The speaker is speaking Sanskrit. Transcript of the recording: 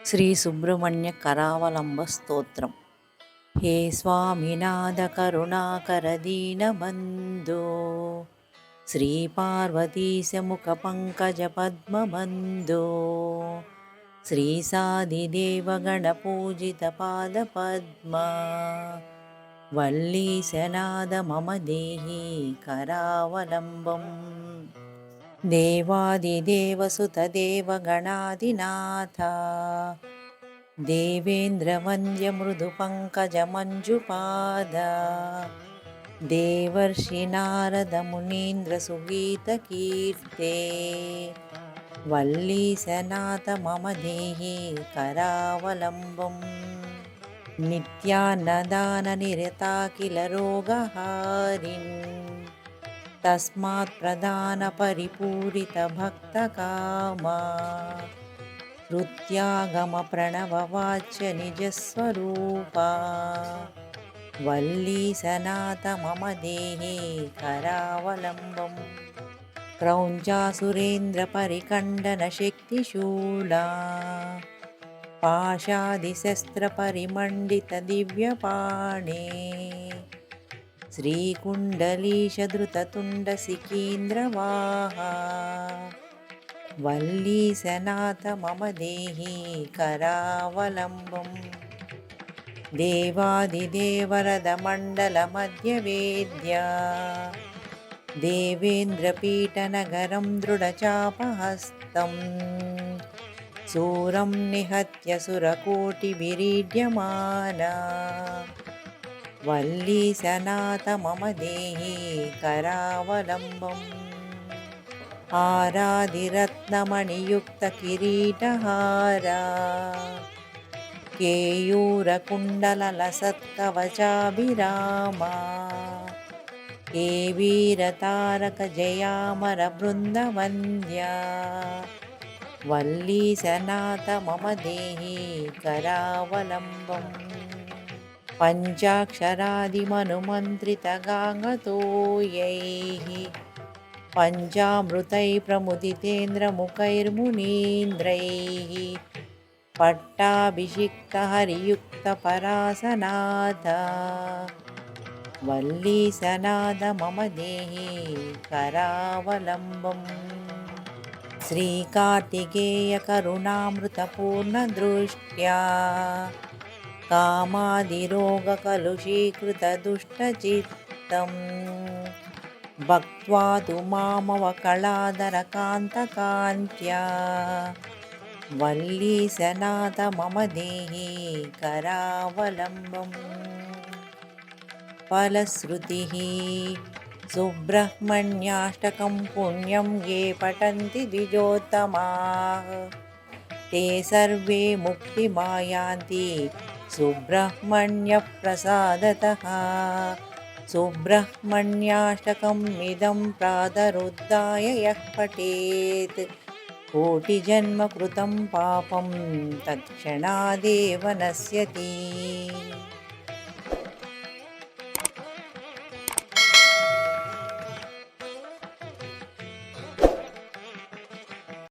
శ్రీ సుబ్రహ్మణ్య కరావలంబ స్తోత్రం. హే స్వామినాథ కరుణాకర దీనబంధో శ్రీ పార్వతీశ ముఖ పంకజ పద్మబంధో శ్రీ సాదిదేవ గణ పూజిత పాద పద్మ వల్లీశనాద మమ దేహి కరావలంబం. देवादिदेवसुतदेवगणादिनाथ देवेन्द्रवन्द्यमृदुपङ्कजमञ्जुपाद देवर्षिनारदमुनीन्द्रसुगीतकीर्ते वल्लीसनाथ मम देहि करावलम्बम्. नित्यान्नदाननिरता किल रोगहारिन् तस्मात् प्रदानपरिपूरितभक्तकामा हृत्यागमप्रणववाच्य निजस्वरूपा वल्लीसनाथ मम देहि करावलम्बम्. क्रौञ्चासुरेन्द्रपरिखण्डनशक्तिशूला पाशादिशस्त्रपरिमण्डितदिव्यपाणे श्रीकुण्डलीशधृततुण्डसिकीन्द्रवाहा वल्लीसनाथ मम देहि करावलम्बम्. देवादिदेवरदमण्डलमध्यवेद्या देवेन्द्रपीठनगरं दृढचापहस्तं सूरं निहत्य सुरकोटिभिरीड्यमाना वल्लीसनाथ मम देहि करावलम्बम्. आरादिरत्नमणियुक्तकिरीटहारा केयूरकुण्डललसत्कवचाभिरामा हे वीरतारकजयामरबृन्दवन्द्या वल्लीसनाथ मम देहि करावलम्बम्. पञ्चाक्षरादिमनुमन्त्रितगाङ्गतोयैः पञ्चामृतैः प्रमुदितेन्द्रमुखैर्मुनीन्द्रैः पट्टाभिषिक्तहरियुक्तपरासनाथ वल्लीसनाथ मम देहि करावलम्बम्. श्रीकार्तिकेयकरुणामृतपूर्णदृष्ट्या कामादिरोगकलुषीकृतदुष्टचित्तं भक्त्वा तु मामवकलादरकान्तकान्त्या वल्लीसनाथ मम देहि करावलम्बम्. फलश्रुतिः सुब्रह्मण्याष्टकं पुण्यं ये पठन्ति द्विजोत्तमाः ते सर्वे मुक्तिमायान्ति सुब्रह्मण्यप्रसादतः. सुब्रह्मण्याष्टकम् इदं प्रातरुद्धाय यः पठेत् कोटिजन्मकृतं पापं तत्क्षणादेव नश्यति.